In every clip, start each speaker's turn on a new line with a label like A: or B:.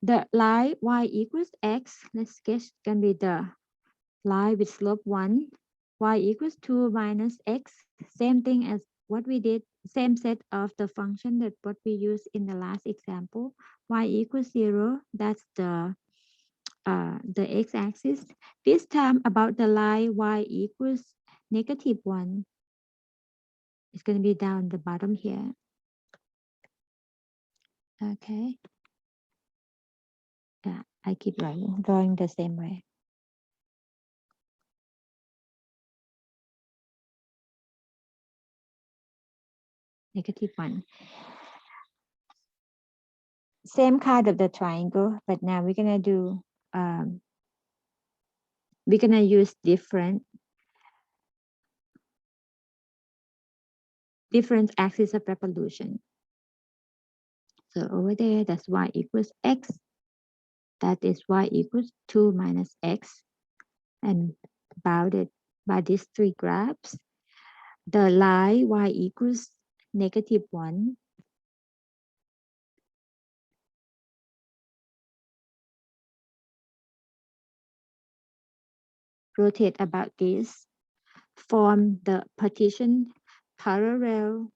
A: The line y equals x, let's sketch, can be the line with slope 1, y equals 2 minus x, same thing as what we did, same set of the function that what we used in the last example. Y equals 0, that's the x-axis. This time about the line y equals -1. It's going to be down the bottom here. Okay. Yeah, I keep drawing the same way. -1. Same kind of the triangle, but now we're gonna do we're gonna use different axes of revolution. So over there, that's y equals x. That is y equals 2 minus x, and bounded by these three graphs. The line y equals -1. Rotate about this, form the partition parallel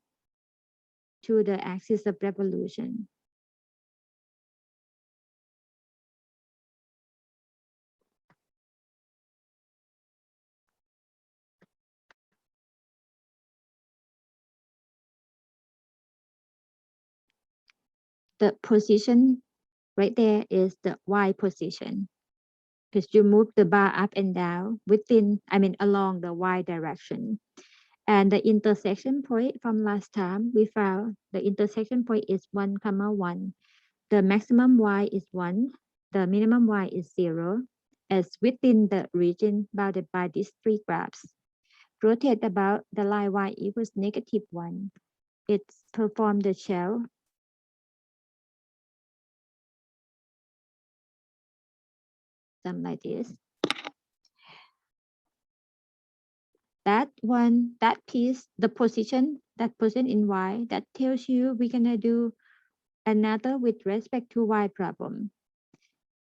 A: to the axis of revolution. The position right there is the y position, because you move the bar up and down along the y direction. And the intersection point from last time, we found the intersection point is 1, 1. The maximum y is 1. The minimum y is 0, as within the region bounded by these three graphs. Rotate about the line y equals -1. It's perform the shell. Something like this. That piece, the position, that position in y, that tells you we're gonna do another with respect to y problem.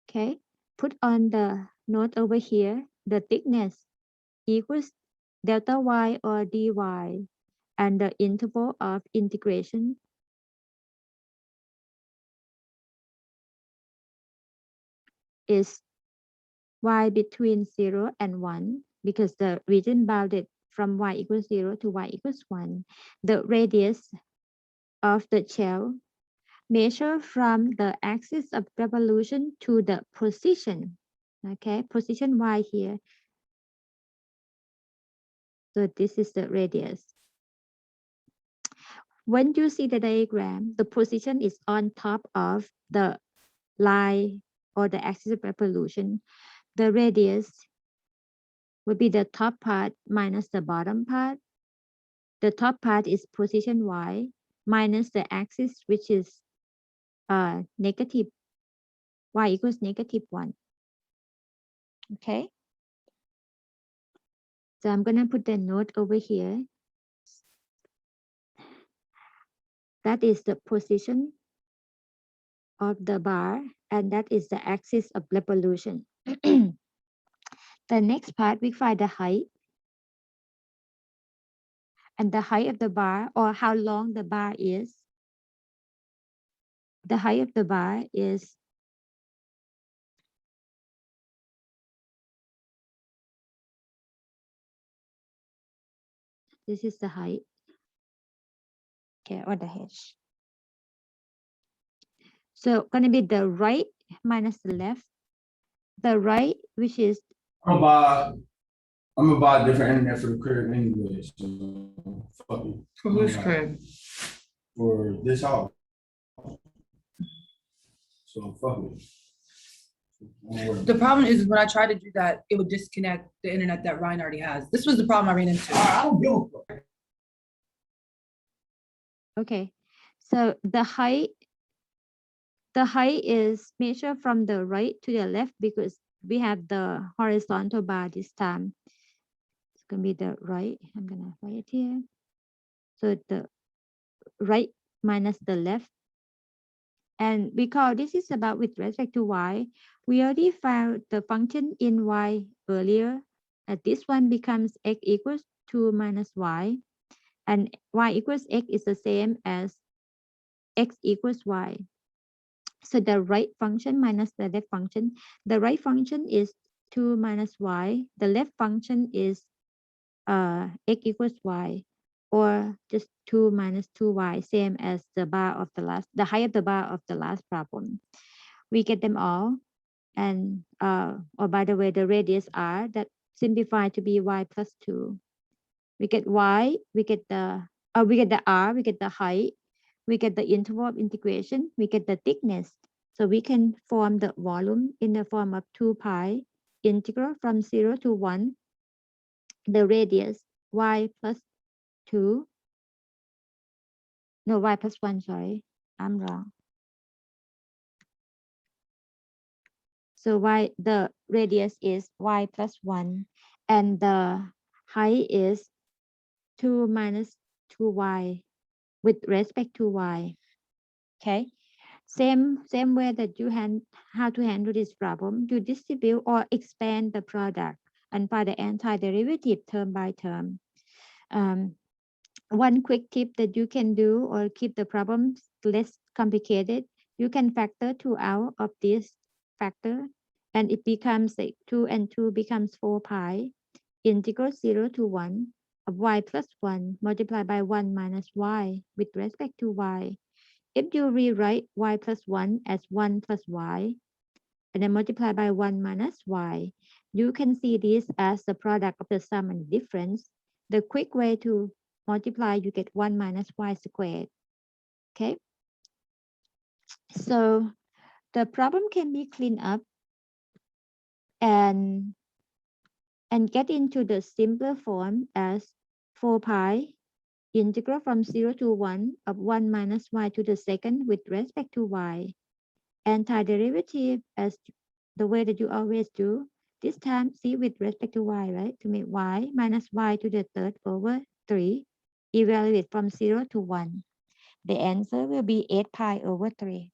A: Okay, put on the note over here, the thickness equals delta y or dy, and the interval of integration is y between 0 and 1, because the region bounded from y equals 0 to y equals 1. The radius of the shell measure from the axis of revolution to the position. Okay, position y here. So this is the radius. When you see the diagram, the position is on top of the line or the axis of revolution. The radius would be the top part minus the bottom part. The top part is position y minus the axis, which is negative, y equals -1. Okay. So I'm gonna put the note over here. That is the position of the bar, and that is the axis of revolution. The next part, we find the height. And the height of the bar, or how long the bar is. The height of the bar is this is the height. Okay, or the h. So gonna be the right minus the left. The right, which is
B: I'm gonna buy a different internet for the crib anyway. So fuck it.
C: For whose crib?
B: For this house. So fuck it.
C: The problem is when I try to do that, it would disconnect the internet that Ryan already has. This was the problem I ran into.
B: I don't give a fuck.
A: okay. So the height is measured from the right to the left, because we have the horizontal bar this time. It's gonna be the right. I'm gonna write it here. So the right minus the left. And because this is about with respect to y, we already found the function in y earlier. And this one becomes x equals 2 minus y. And y equals x is the same as x equals y. So the right function minus the left function. The right function is 2 minus y. The left function is x equals y, or just 2 minus 2y, same as the bar of the height of the bar of the last problem. We get them all. And or by the way, the radius r that simplified to be y plus 2. We get y, we get the r, we get the height, we get the interval of integration, we get the thickness. So we can form the volume in the form of 2 pi integral from 0 to 1, the radius y plus 2, no, y plus 1, sorry, I'm wrong. So the radius is y plus 1, and the height is 2 minus 2y with respect to y. Okay, same way that you how to handle this problem. You distribute or expand the product and find the antiderivative term by term. One quick tip that you can do or keep the problem less complicated, you can factor 2 out of this factor, and it becomes like 2 and 2 becomes 4 pi integral 0 to 1 of y plus 1 multiplied by 1 minus y with respect to y. If you rewrite y plus 1 as 1 plus y and then multiply by 1 minus y, you can see this as the product of the sum and difference. The quick way to multiply, you get 1 minus y squared. Okay, so the problem can be cleaned up and get into the simpler form as 4 pi integral from 0 to 1 of 1 minus y to the second with respect to y. Antiderivative as the way that you always do. This time, see with respect to y, right? To make y minus y to the third over 3. Evaluate from 0 to 1. The answer will be 8 pi over 3.